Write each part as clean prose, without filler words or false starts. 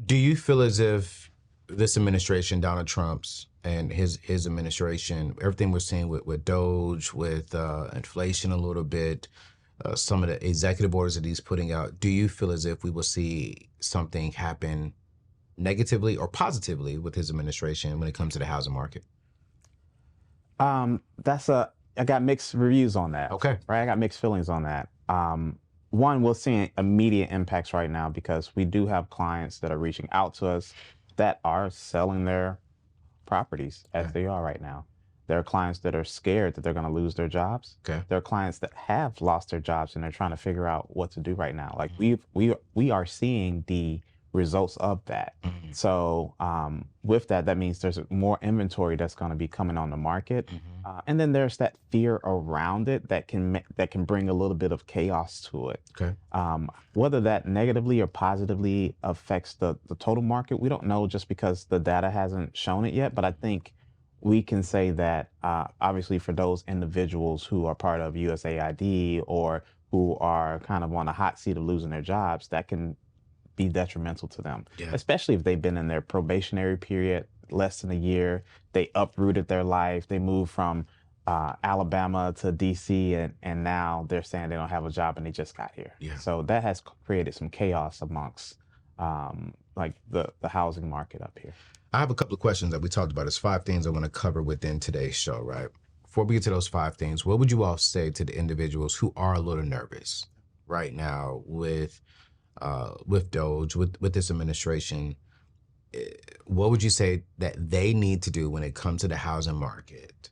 Do you feel as if this administration, Donald Trump's and his administration, everything we're seeing with Doge, with inflation a little bit, some of the executive orders that he's putting out, do you feel as if we will see something happen negatively or positively with his administration when it comes to the housing market? I got mixed reviews on that. Okay. Right. I got mixed feelings on that. One, we're seeing immediate impacts right now because we do have clients that are reaching out to us that are selling their properties as they are right now. There are clients that are scared that they're going to lose their jobs. Okay. There are clients that have lost their jobs and they're trying to figure out what to do right now. Like we are seeing the results of that. So with that, that means there's more inventory that's going to be coming on the market, and then there's that fear around it that can bring a little bit of chaos to it. Okay. Whether that negatively or positively affects the total market, we don't know just because the data hasn't shown it yet. But I think we can say that obviously for those individuals who are part of USAID or who are kind of on a hot seat of losing their jobs, that can be detrimental to them, especially if they've been in their probationary period less than a year. They uprooted their life. They moved from Alabama to DC, and now they're saying they don't have a job and they just got here. So that has created some chaos amongst like the housing market up here. I have a couple of questions that we talked about. There's 5 things I want to cover within today's show, right? Before we get to those 5 things, what would you all say to the individuals who are a little nervous right now with Doge, with this administration? What would you say that they need to do when it comes to the housing market?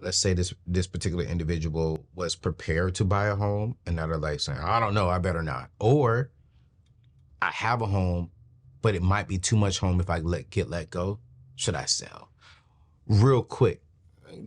Let's say this particular individual was prepared to buy a home, and now they're like saying, I don't know, I better not. Or I have a home, but it might be too much home if I get let go. Should I sell? Real quick,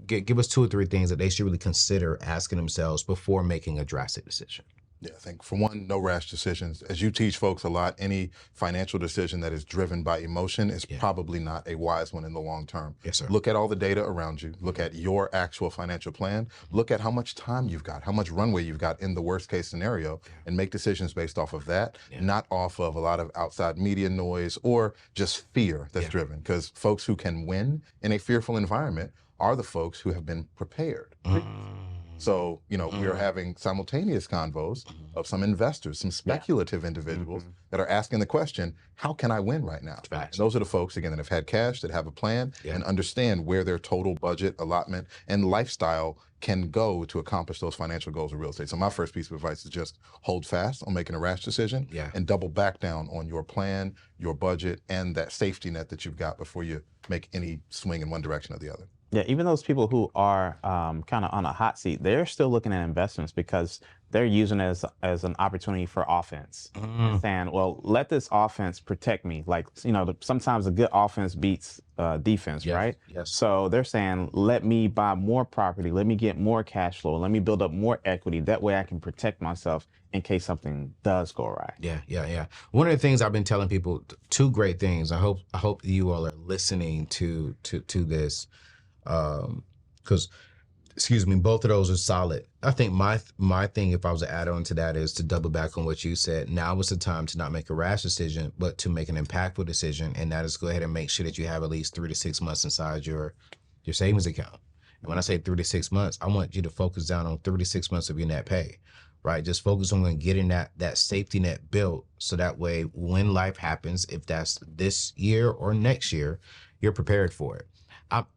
give us 2 or 3 things that they should really consider asking themselves before making a drastic decision. Yeah, I think for one, no rash decisions. As you teach folks a lot, any financial decision that is driven by emotion is probably not a wise one in the long term. Yes, sir. Look at all the data around you. Look at your actual financial plan. Look at how much time you've got, how much runway you've got in the worst case scenario, and make decisions based off of that, not off of a lot of outside media noise or just fear that's driven. Because folks who can win in a fearful environment are the folks who have been prepared. So, you know, we are having simultaneous convos of some investors, some speculative individuals that are asking the question, how can I win right now? And those are the folks, again, that have had cash, that have a plan, and understand where their total budget, allotment, and lifestyle can go to accomplish those financial goals of real estate. So my first piece of advice is just hold fast on making a rash decision and double back down on your plan, your budget, and that safety net that you've got before you make any swing in one direction or the other. Yeah, even those people who are kind of on a hot seat, they're still looking at investments because they're using it as an opportunity for offense. Saying, well, let this offense protect me. Like, you know, sometimes a good offense beats defense, right? Yes. So they're saying, let me buy more property, let me get more cash flow, let me build up more equity. That way I can protect myself in case something does go awry. Yeah. One of the things I've been telling people, 2 great things. I hope you all are listening to this. Because, excuse me, both of those are solid. I think my thing, if I was to add on to that, is to double back on what you said. Now is the time to not make a rash decision, but to make an impactful decision, and that is go ahead and make sure that you have at least 3 to 6 months inside your savings account. And when I say 3 to 6 months, I want you to focus down on 3 to 6 months of your net pay, right? Just focus on getting that safety net built, so that way when life happens, if that's this year or next year, you're prepared for it.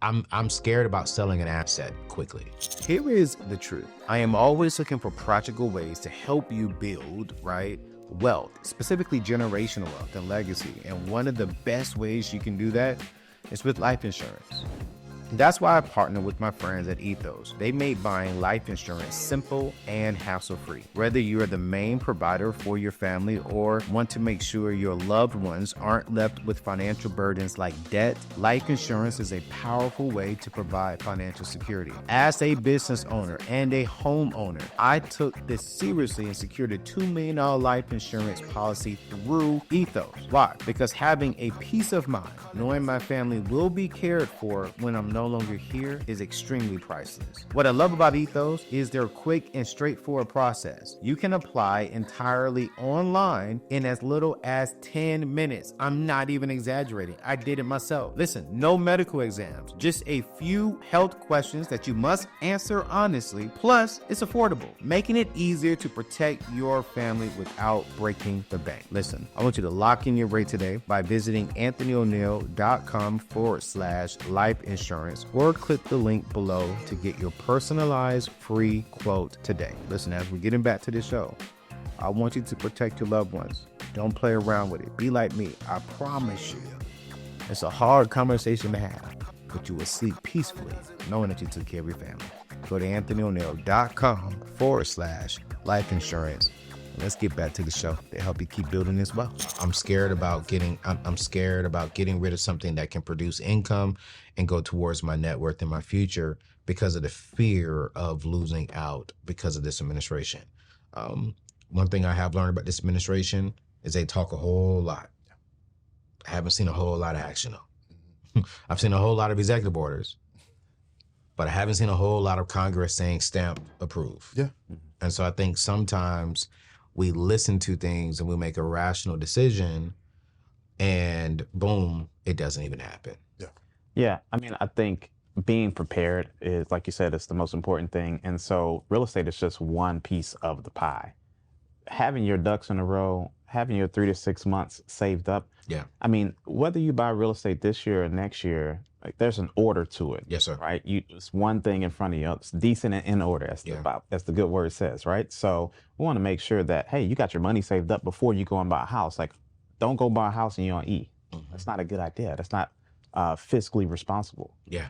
I'm scared about selling an asset quickly. Here is the truth. I am always looking for practical ways to help you build, right, wealth, specifically generational wealth and legacy. And one of the best ways you can do that is with life insurance. That's why I partner with my friends at Ethos. They made buying life insurance simple and hassle-free. Whether you're the main provider for your family or want to make sure your loved ones aren't left with financial burdens like debt, life insurance is a powerful way to provide financial security. As a business owner and a homeowner, I took this seriously and secured a $2 million life insurance policy through Ethos. Why? Because having a peace of mind, knowing my family will be cared for when I'm no longer here is extremely priceless. What I love about Ethos is their quick and straightforward process. You can apply entirely online in as little as 10 minutes. I'm not even exaggerating. I did it myself. Listen, no medical exams, just a few health questions that you must answer honestly. Plus, it's affordable, making it easier to protect your family without breaking the bank. Listen, I want you to lock in your rate today by visiting anthonyoneil.com/life insurance or click the link below to get your personalized free quote today. Listen, as we're getting back to the show, I want you to protect your loved ones. Don't play around with it. Be like me. I promise you. It's a hard conversation to have, but you will sleep peacefully knowing that you took care of your family. Go to anthonyoneil.com/life insurance. Let's get back to the show to help you keep building this wealth. I'm scared about getting rid of something that can produce income and go towards my net worth in my future because of the fear of losing out because of this administration. One thing I have learned about this administration is they talk a whole lot. I haven't seen a whole lot of action though. I've seen a whole lot of executive orders, but I haven't seen a whole lot of Congress saying stamp approve. Yeah. And so I think sometimes we listen to things and we make a rational decision and boom, it doesn't even happen. Yeah. Yeah. I mean, I think being prepared is, like you said, it's the most important thing. And so real estate is just one piece of the pie. Having your ducks in a row, having your 3 to 6 months saved up. Yeah. I mean, whether you buy real estate this year or next year, like there's an order to it. Yes, sir. Right? It's one thing in front of you. It's decent and in order, as the good word says, right? So we want to make sure that, hey, you got your money saved up before you go and buy a house. Like, don't go buy a house and you're on E. That's not a good idea. That's not fiscally responsible. Yeah.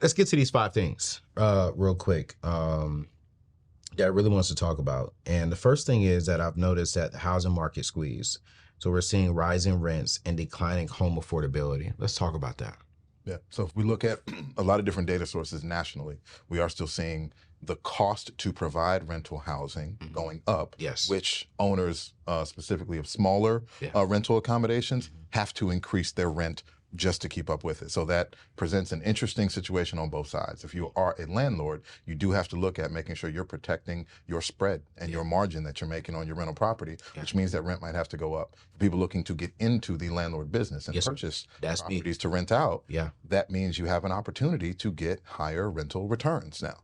Let's get to these 5 things real quick that I really wants to talk about. And the first thing is that I've noticed that the housing market squeeze. So we're seeing rising rents and declining home affordability. Let's talk about that. Yeah. So if we look at a lot of different data sources nationally, we are still seeing the cost to provide rental housing going up, Yes. which owners, specifically of smaller rental accommodations, have to increase their rent just to keep up with it. So that presents an interesting situation on both sides. If you are a landlord, you do have to look at making sure you're protecting your spread and your margin that you're making on your rental property, which means that rent might have to go up. People looking to get into the landlord business and purchase properties to rent out, that means you have an opportunity to get higher rental returns now.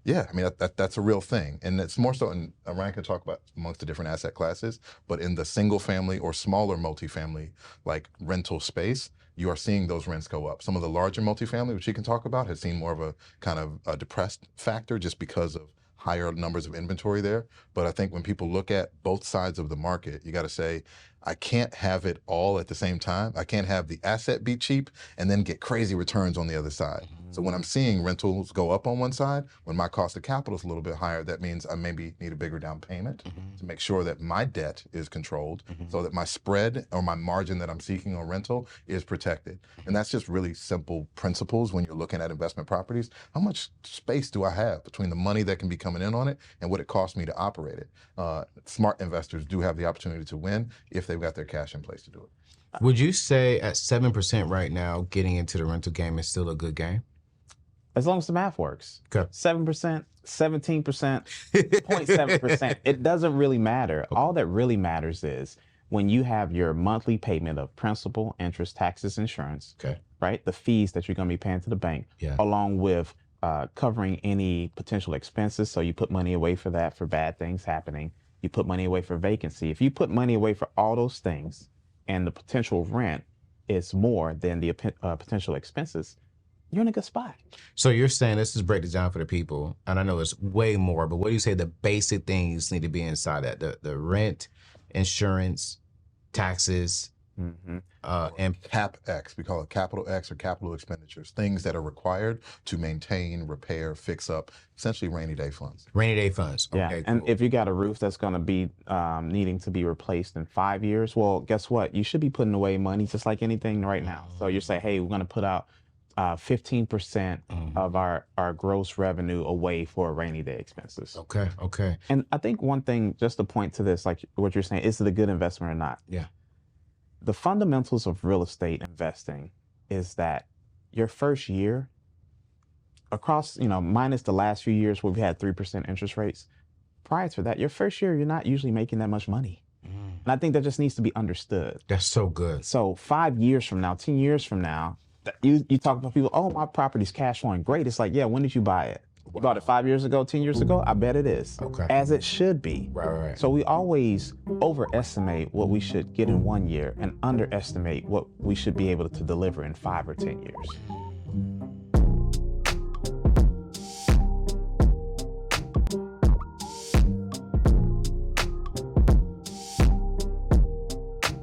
Yeah, I mean, that's a real thing. And it's more so, and Ryan can talk about amongst the different asset classes, but in the single family or smaller multifamily, like rental space, you are seeing those rents go up. Some of the larger multifamily, which he can talk about, has seen more of a kind of a depressed factor just because of higher numbers of inventory there. But I think when people look at both sides of the market, you got to say, I can't have it all at the same time. I can't have the asset be cheap and then get crazy returns on the other side. So when I'm seeing rentals go up on one side, when my cost of capital is a little bit higher, that means I maybe need a bigger down payment to make sure that my debt is controlled so that my spread or my margin that I'm seeking on rental is protected. And that's just really simple principles when you're looking at investment properties. How much space do I have between the money that can be coming in on it and what it costs me to operate it? Smart investors do have the opportunity to win if they've got their cash in place to do it. Would you say at 7% right now, getting into the rental game is still a good game? As long as the math works. Okay. 7%, 17%, 0.7%, it doesn't really matter. Okay. All that really matters is when you have your monthly payment of principal, interest, taxes, insurance, right? The fees that you're going to be paying to the bank, along with covering any potential expenses. So you put money away for that, for bad things happening. You put money away for vacancy. If you put money away for all those things and the potential rent is more than the potential expenses, you're in a good spot. So you're saying, let's just break this down for the people, and I know it's way more, but what do you say the basic things need to be inside that? The rent, insurance, taxes, and CapEx, we call it capital X or capital expenditures, things that are required to maintain, repair, fix up, essentially rainy day funds. Rainy day funds. Yeah, Okay, and cool. if you got a roof that's going to be needing to be replaced in 5 years, well, guess what? You should be putting away money just like anything right now. So you're saying, hey, we're going to put out 15% of our gross revenue away for rainy day expenses. Okay. And I think one thing, just to point to this, like what you're saying, is it a good investment or not? Yeah. The fundamentals of real estate investing is that your first year, across, minus the last few years where we had 3% interest rates, prior to that, your first year, you're not usually making that much money. And I think that just needs to be understood. That's so good. So 5 years from now, 10 years from now, you talk about people, oh, my property's cash flowing great. It's like, yeah, when did you buy it? You bought it 5 years ago, 10 years ago? I bet it is. Okay. As it should be. Right. So we always overestimate what we should get in 1 year and underestimate what we should be able to deliver in 5 or 10 years.